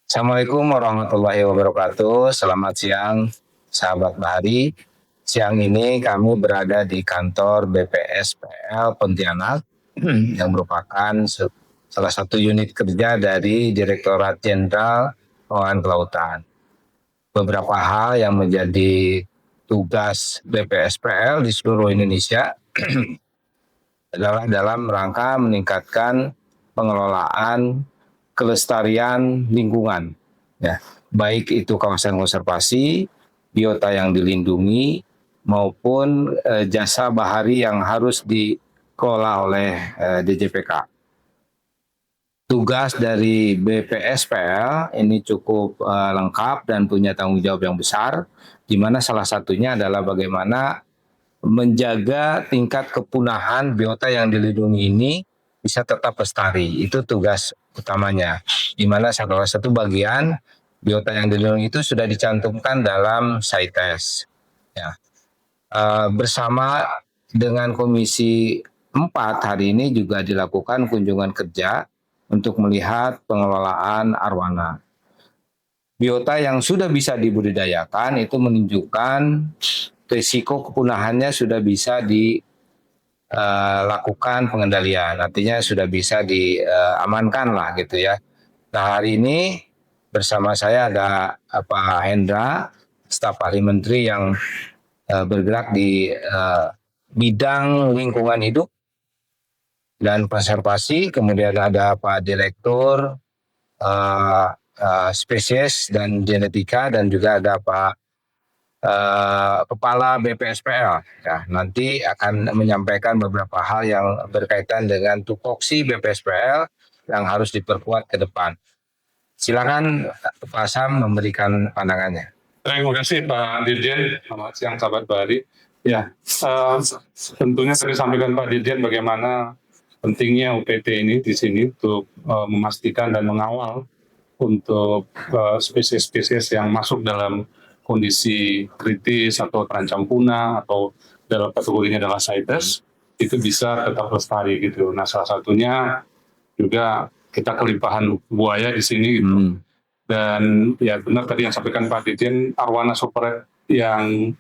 Assalamualaikum warahmatullahi wabarakatuh. Selamat siang, sahabat Bahari. Siang ini kami berada di kantor BPSPL Pontianak yang merupakan salah satu unit kerja dari Direktorat Jenderal Pengelolaan Kelautan. Beberapa hal yang menjadi tugas BPSPL di seluruh Indonesia adalah dalam rangka meningkatkan pengelolaan kelestarian lingkungan, ya, baik itu kawasan konservasi, biota yang dilindungi maupun jasa bahari yang harus dikelola oleh DJPK. Tugas dari BPSPL ini cukup lengkap dan punya tanggung jawab yang besar, di mana salah satunya adalah bagaimana menjaga tingkat kepunahan biota yang dilindungi ini bisa tetap lestari. Itu tugas utamanya. Di mana salah satu bagian biota yang dilindungi itu sudah dicantumkan dalam CITES. Ya. Bersama dengan Komisi 4 hari ini juga dilakukan kunjungan kerja untuk melihat pengelolaan arwana. Biota yang sudah bisa dibudidayakan itu menunjukkan risiko kepunahannya sudah bisa dilakukan pengendalian, artinya sudah bisa diamankan lah gitu ya. Nah hari ini bersama saya ada Pak Hendra, staf ahli menteri yang bergerak di bidang lingkungan hidup dan konservasi, kemudian ada Pak Direktur spesies dan genetika, dan juga ada Pak Kepala BPSPL. Ya, nanti akan menyampaikan beberapa hal yang berkaitan dengan tupoksi BPSPL yang harus diperkuat ke depan. Silakan Pak Sam memberikan pandangannya. Terima kasih Pak Dirjen. Selamat siang sahabat Bahari. Ya, tentunya saya sampaikan Pak Dirjen bagaimana pentingnya UPT ini di sini untuk memastikan dan mengawal untuk spesies-spesies yang masuk dalam kondisi kritis atau terancam punah atau dalam kategorinya adalah CITES itu bisa tetap lestari gitu. Nah, salah satunya juga kita kelimpahan buaya di sini gitu. Dan ya benar tadi yang sampaikan Pak Dirjen, arwana super yang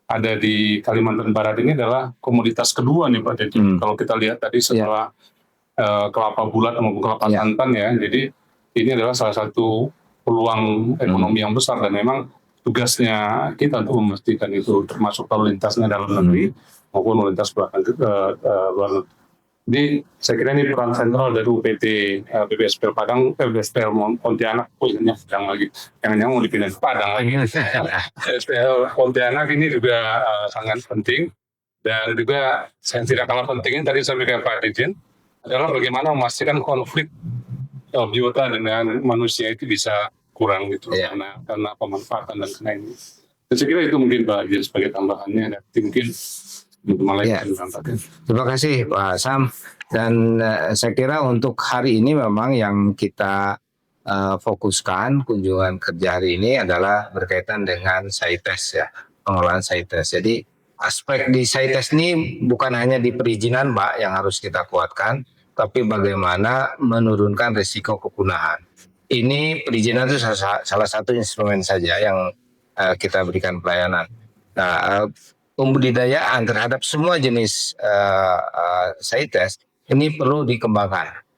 ada di Kalimantan Barat ini adalah komoditas kedua nih Pak Dirjen. Kalau kita lihat tadi setelah kelapa bulat maupun kelapa santan ya, jadi ini adalah salah satu peluang ekonomi yang besar dan memang tugasnya kita untuk memastikan itu termasuk lalu lintasnya dalam negeri maupun lalu lintas luar negeri. Jadi saya kira ini peran sentral dari UPT BPSPL Padang, BPSPL Pontianak, Padang lagi, yang mau dipindah ke Padang lagi. BPSPL Pontianak ini juga sangat penting, dan juga yang tidak kalah pentingnya tadi saya sampaikan Pak Dirjen adalah bagaimana memastikan konflik biota dengan manusia itu bisa kurang gitu karena pemanfaatan dan lain-lain. Saya kira itu mungkin Pak Dirjen sebagai tambahannya, dan mungkin terima kasih Pak Sam. Dan saya kira untuk hari ini memang yang kita fokuskan kunjungan kerja hari ini adalah berkaitan dengan CITES ya, pengelolaan CITES. Jadi aspek di CITES ini bukan hanya di perizinan Pak yang harus kita kuatkan, tapi bagaimana menurunkan risiko kepunahan. Ini perizinan itu salah satu instrumen saja yang kita berikan pelayanan. Nah, pembudidayaan terhadap semua jenis CITES ini perlu dikembangkan.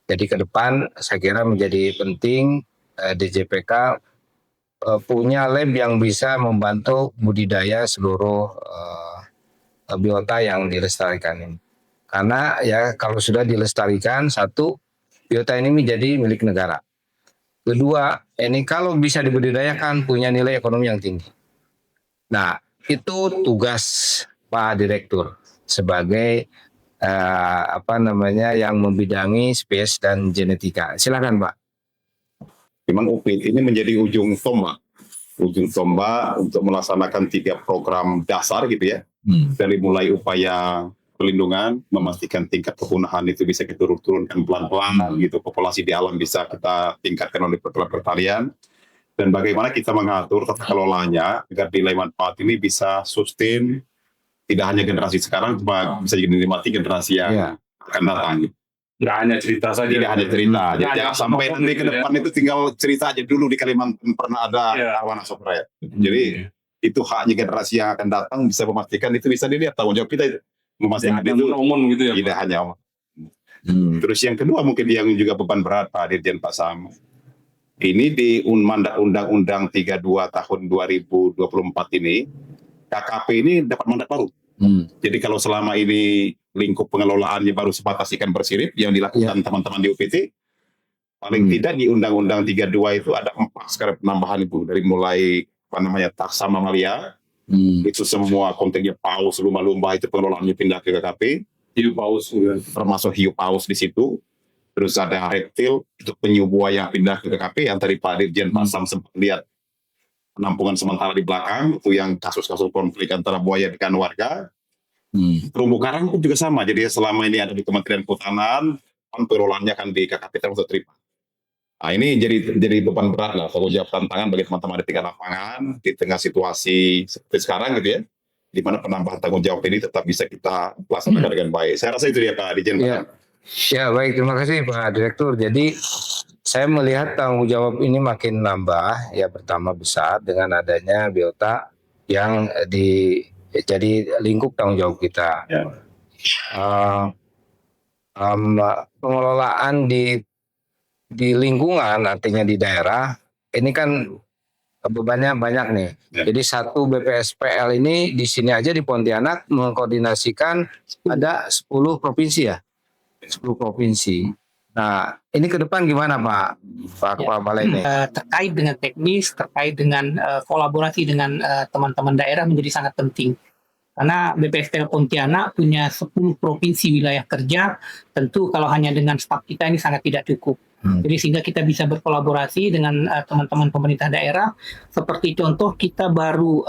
Jadi ke depan saya kira menjadi penting DJPK punya lab yang bisa membantu budidaya seluruh biota yang dilestarikan ini. Karena ya kalau sudah dilestarikan, satu, biota ini menjadi milik negara. Kedua, ini kalau bisa dibudidayakan punya nilai ekonomi yang tinggi. Nah, itu tugas Pak Direktur sebagai yang membidangi spesies dan genetika. Silakan Pak. Memang UPT ini menjadi ujung tombak untuk melaksanakan 3 program dasar gitu ya. Dari mulai upaya perlindungan, memastikan tingkat kepunahan itu bisa kita turunkan pelan-pelan gitu, populasi di alam bisa kita tingkatkan oleh pertanian, dan bagaimana kita mengatur tata kelolanya agar nilai manfaat ini bisa sustain, tidak hanya generasi sekarang, cuma bisa dinikmati generasi yang akan datang. Nggak hanya cerita saja. Tidak hanya cerita. Jadi Nggak jangan hanya sampai ngomong nanti gitu ke ya. depan itu tinggal cerita aja dulu di Kalimantan pernah ada Iya. arwana sofra. Jadi itu haknya generasi yang akan datang bisa memastikan itu bisa dilihat tanggung jawab kita itu. Memastikan Jangan itu ngomong gitu ya. tidak Pak. hanya omong. Terus yang kedua mungkin yang juga beban berat Pak Dirjen Pak Sam. Ini di Undang-Undang 32 tahun 2024 ini, KKP ini dapat mandat baru. Jadi kalau selama ini lingkup pengelolaannya baru sebatas ikan bersirip yang dilakukan teman-teman di UPT, paling tidak di Undang-Undang 32 itu ada 4 sekarang penambahan itu. Dari mulai taksa mamalia, itu semua kontennya paus, lumba-lumba itu pengelolaannya pindah ke KKP. Hiu paus juga. Termasuk hiu paus di situ. Terus ada reptil, itu penyu buaya yang pindah ke KKP yang tadi Pak Dirjen Pak Sam sempat lihat penampungan sementara di belakang, itu yang kasus-kasus konflik antara buaya dengan warga. Terumbu karang pun juga sama, jadi selama ini ada di Kementerian Kehutanan, pengelolaannya kan di KKP termasuk terima. Nah ini jadi beban berat lah, tanggung jawab tantangan bagi teman-teman di tingkat lapangan, di tengah situasi seperti sekarang gitu ya, di mana penambahan tanggung jawab ini tetap bisa kita laksanakan dengan baik. Saya rasa itu dia Pak Dirjen. Ya baik, terima kasih Pak Direktur. Jadi saya melihat tanggung jawab ini makin nambah. Ya pertama besar dengan adanya biota yang jadi lingkup tanggung jawab kita. Pengelolaan di lingkungan, artinya di daerah, ini kan bebannya banyak nih. Jadi satu BPSPL ini di sini aja di Pontianak mengkoordinasikan ada 10 provinsi ya. 10 provinsi. Nah, ini ke depan gimana Pak Kepala Balai ini? Terkait dengan teknis, terkait dengan kolaborasi dengan teman-teman daerah menjadi sangat penting. Karena BPSPL Pontianak punya 10 provinsi wilayah kerja, tentu kalau hanya dengan staf kita ini sangat tidak cukup. Jadi sehingga kita bisa berkolaborasi dengan teman-teman pemerintah daerah. Seperti contoh kita baru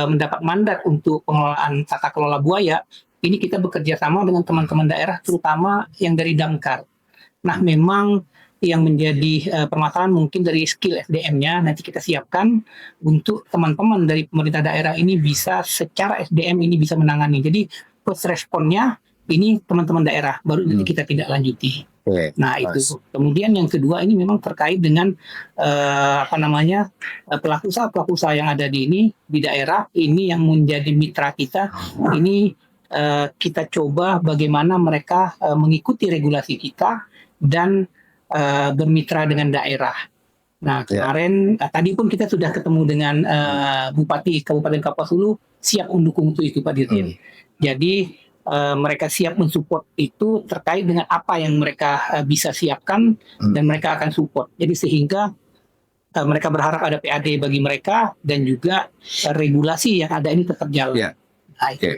mendapat mandat untuk pengelolaan tata kelola buaya. Ini kita bekerja sama dengan teman-teman daerah, terutama yang dari Damkar. Nah, memang yang menjadi permasalahan mungkin dari skill SDM-nya nanti kita siapkan untuk teman-teman dari pemerintah daerah ini bisa secara SDM ini bisa menangani. Jadi first responnya ini teman-teman daerah, baru nanti kita tidak lanjuti. Nah itu. Kemudian yang kedua ini memang terkait dengan pelaku usaha yang ada di daerah ini yang menjadi mitra kita ini. Kita coba bagaimana mereka mengikuti regulasi kita dan bermitra dengan daerah. Nah kemarin tadi pun kita sudah ketemu dengan Bupati Kabupaten Kapuas Hulu siap mendukung itu Pak Dirjen. Jadi mereka siap mensupport itu terkait dengan apa yang mereka bisa siapkan dan mereka akan support. Jadi sehingga mereka berharap ada PAD bagi mereka dan juga regulasi yang ada ini tetap jalan.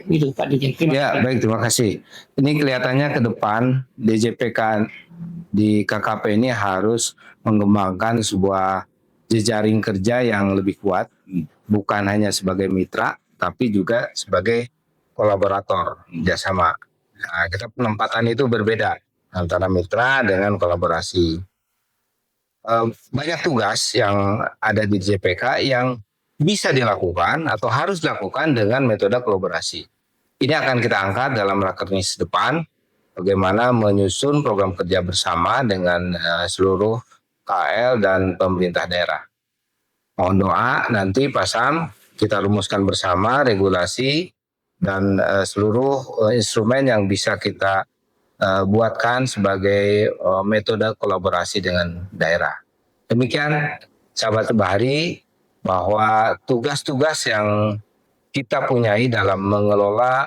Itu Pak Dirjen. Baik, terima kasih. Ini kelihatannya ke depan DJPK di KKP ini harus mengembangkan sebuah jejaring kerja yang lebih kuat, bukan hanya sebagai mitra, tapi juga sebagai kolaborator, kerjasama. Nah, kita penempatan itu berbeda antara mitra dengan kolaborasi. Banyak tugas yang ada di DJPK yang bisa dilakukan atau harus dilakukan dengan metode kolaborasi. Ini akan kita angkat dalam rakernis depan, bagaimana menyusun program kerja bersama dengan seluruh KL dan pemerintah daerah. Mohon doa nanti Pak Sam, kita rumuskan bersama regulasi dan seluruh instrumen yang bisa kita buatkan sebagai metode kolaborasi dengan daerah. Demikian sahabat Bahari, bahwa tugas-tugas yang kita punyai dalam mengelola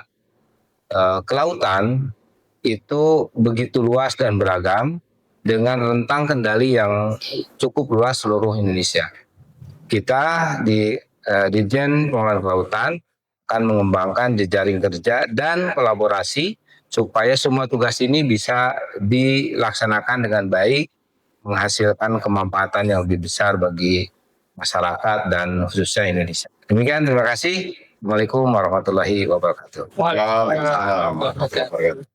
kelautan itu begitu luas dan beragam dengan rentang kendali yang cukup luas seluruh Indonesia. Kita di Dirjen Pengelolaan Kelautan akan mengembangkan jejaring kerja dan kolaborasi supaya semua tugas ini bisa dilaksanakan dengan baik, menghasilkan kemanfaatan yang lebih besar bagi masyarakat dan khususnya Indonesia. Demikian, terima kasih. Assalamualaikum warahmatullahi wabarakatuh. Waalaikumsalam.